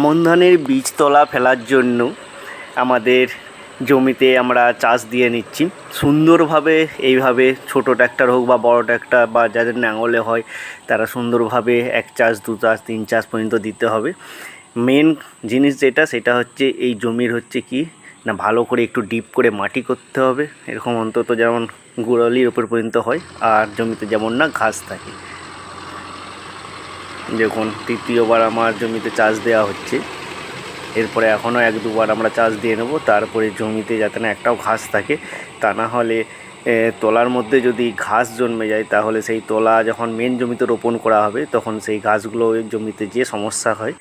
আমন ধানের বীজতলা ফেলার জন্য আমাদের জমিতে আমরা চাষ দিয়ে নিচ্ছি সুন্দরভাবে। এইভাবে ছোট ট্র্যাক্টর হোক বা বড় ট্র্যাক্টর বা যাদের লাঙলে হয় তারা সুন্দরভাবে 1 চাষ 2 চাষ 3 চাষ পর্যন্ত দিতে হবে। মেন জিনিস সেটা হচ্ছে এই জমির হচ্ছে কি না, ভালো করে একটু ডিপ করে মাটি করতে হবে, এরকম অন্তত যেমন গোড়ালির ওপর পর্যন্ত হয়, আর জমিতে যেমন না ঘাস থাকে। দেখুন তৃতীয়বার আমার জমিতে চাষ দেওয়া হচ্ছে, এরপরে এখনও 1-2 বার আমরা চাষ দিয়ে নেব। তারপরে জমিতে যাতে না একটাও ঘাস থাকে, তা না হলে তলার মধ্যে যদি ঘাস জন্মে যায় তাহলে সেই তলা যখন মেন জমিতে রোপণ করা হবে তখন সেই ঘাসগুলো ওই জমিতে যে সমস্যা হয়।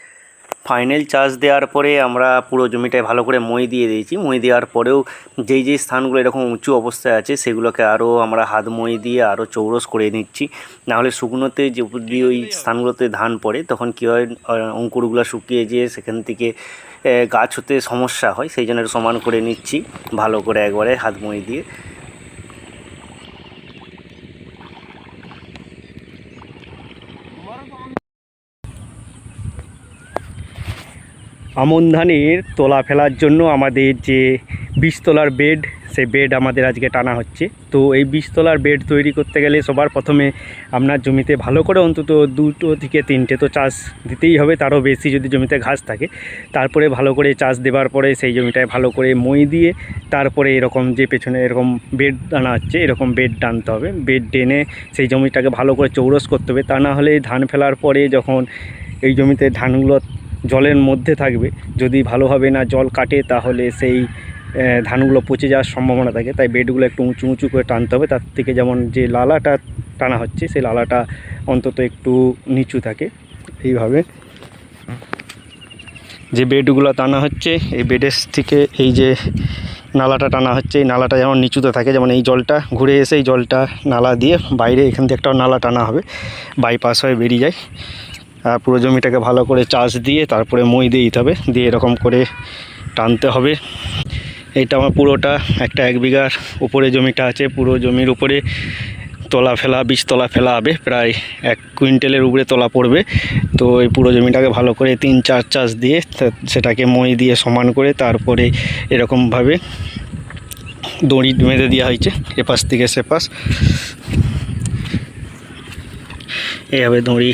ফাইনাল চাষ দেওয়ার পরে আমরা পুরো জমিটায় ভালো করে মই দিয়ে দিয়েছি। মই দেওয়ার পরেও যেই স্থানগুলো এরকম উঁচু অবস্থায় আছে সেগুলোকে আরও আমরা হাত মই দিয়ে আরও চৌরস করে নিচ্ছি। নাহলে শুকনোতে যদি ওই স্থানগুলোতে ধান পড়ে তখন কী হয়, অঙ্কুরগুলো শুকিয়ে যেয়ে সেখান থেকে গাছ হতে সমস্যা হয়। সেই জন্য সমান করে নিচ্ছি ভালো করে একবারে হাত মই দিয়ে। আমন ধানের তোলা ফেলার জন্য আমাদের যে বীজতলার বেড, সেই বেড আমাদের আজকে টানা হচ্ছে। তো এই বীজতলার বেড তৈরি করতে গেলে সবার প্রথমে আপনার জমিতে ভালো করে অন্তত 2 থেকে 3টে তো চাষ দিতেই হবে, তারও বেশি যদি জমিতে ঘাস থাকে। তারপরে ভালো করে চাষ দেওয়ার পরে সেই জমিটায় ভালো করে মই দিয়ে তারপরে এরকম যে পেছনে এরকম বেড টানা হচ্ছে, এরকম বেড টানতে হবে। বেড টেনে সেই জমিটাকে ভালো করে চৌরস করতে হবে, তা না হলে ধান ফেলার পরে যখন এই জমিতে ধানগুলো জলের মধ্যে থাকবে, যদি ভালোভাবে না জল কাটে তাহলে সেই ধানগুলো পচে যাওয়ার সম্ভাবনা থাকে। তাই বেডগুলো একটু উঁচু উঁচু করে টানতে হবে। তার থেকে যেমন যে লালাটা টানা হচ্ছে সেই লালাটা অন্তত একটু নিচু থাকে। এইভাবে যে বেডগুলো টানা হচ্ছে এই বেডের থেকে এই যে নালাটা টানা হচ্ছে, এই নালাটা যেমন নিচুতে থাকে, যেমন এই জলটা ঘুরে এসে এই জলটা নালা দিয়ে বাইরে এখান থেকে একটা নালা টানা হবে, বাইপাস হয়ে বেরিয়ে যায়। আর পুরো জমিটাকে ভালো করে চাষ দিয়ে তারপরে মই দিয়ে দিতে হবে, দিয়ে এরকম করে টানতে হবে। এইটা আমার পুরোটা একটা 1 বিঘার উপরে জমিটা আছে। পুরো জমির উপরে বীজতলা ফেলা হবে, প্রায় 1 কুইন্টালের উপরে তলা পড়বে। তো এই পুরো জমিটাকে ভালো করে 3-4 চাষ দিয়ে সেটাকে মই দিয়ে সমান করে তারপরে এরকমভাবে দড়ি বেঁধে দেওয়া হয়েছে এপাশ থেকে সেপাশ। এইভাবে দড়ি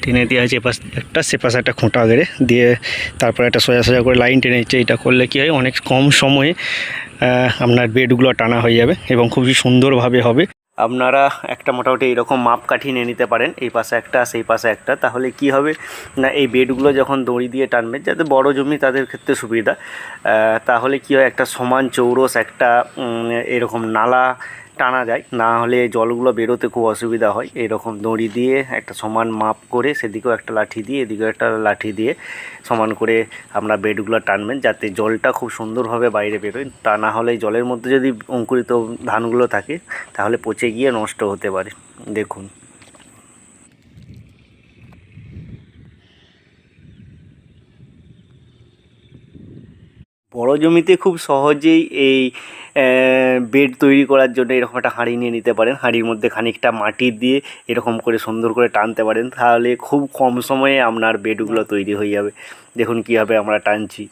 টেনে দেওয়া হয়েছে, এপাশ একটা সেপাশ একটা খুঁটা গেড়ে দিয়ে তারপরে একটা সোজা করে লাইন টেনে দিচ্ছে। এটা করলে কী হয়, অনেক কম সময়ে আপনার বেডগুলো টানা হয়ে যাবে এবং খুবই সুন্দরভাবে হবে। আপনারা একটা মোটামুটি এরকম মাপ কাঠি নিয়ে নিতে পারেন, এই পাশে একটা সেই পাশে একটা। তাহলে কি হবে না, এই বেডগুলো যখন দড়ি দিয়ে টানবে, যাতে বড় জমি তাদের ক্ষেত্রে সুবিধা, তাহলে কি হয়, একটা সমান চৌরস একটা এরকম নালা টানা যায়। না হলে জলগুলো বেরোতে খুব অসুবিধা হয়। এরকম দড়ি দিয়ে একটা সমান মাপ করে সেদিকেও একটা লাঠি দিয়ে এদিকেও একটা লাঠি দিয়ে সমান করে আমরা বেডগুলো টানবেন, যাতে জলটা খুব সুন্দরভাবে বাইরে বেরোয়। তা না হলে জলের মধ্যে যদি অঙ্কুরিত ধানগুলো থাকে তাহলে পচে গিয়ে নষ্ট হতে পারে। দেখুন বড় জমিতে খুব সহজেই এই বেড তৈরি করার জন্য এরকম একটা হাঁড়ি নিয়ে নিতে পারেন। হাঁড়ির মধ্যে খানিকটা মাটি দিয়ে এরকম করে সুন্দর করে টানতে পারেন, তাহলে খুব কম সময়ে আপনার বেডগুলো তৈরি হয়ে যাবে। দেখুন কীভাবে আমরা টানছি।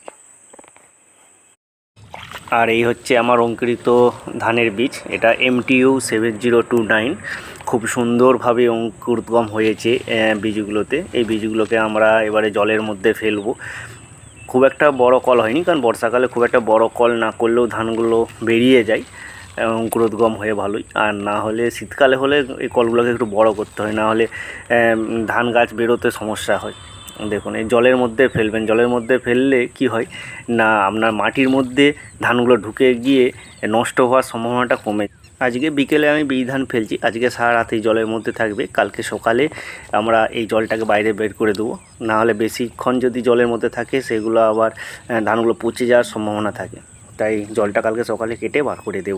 আর এই হচ্ছে আমার অঙ্কুরিত ধানের বীজ, এটা MTU 7029। খুব সুন্দরভাবে অঙ্কুরোদ্গম হয়েছে বীজগুলোতে। এই বীজগুলোকে আমরা এবারে জলের মধ্যে ফেলবো। খুব একটা বড় কল হয়নি, কারণ বর্ষাকালে খুব একটা বড় কল না করলেও ধানগুলো বেরিয়ে যায় অঙ্কুরোদ্গম হয়ে ভালোই। আর না হলে শীতকালে হলে এই কলগুলোকে একটু বড় করতে হয়, না হলে ধান গাছ বেরোতে সমস্যা হয়। দেখুন এই জলের মধ্যে ফেলবেন, জলের মধ্যে ফেললে কি হয় না, আপনার মাটির মধ্যে ধানগুলো ঢুকে গিয়ে নষ্ট হওয়ার সম্ভাবনাটা কমে। আজকে বিকেলে আমি বীজ ধান ফেলছি, আজকে সারা রাতেই জলের মধ্যে থাকবে। কালকে সকালে আমরা এই জলটাকে বাইরে বের করে দেবো, না হলে বেশিক্ষণ যদি জলের মধ্যে থাকে সেগুলো আবার ধানগুলো পচে যাওয়ার সম্ভাবনা থাকে। তাই জলটা কালকে সকালে কেটে বার করে দেবো।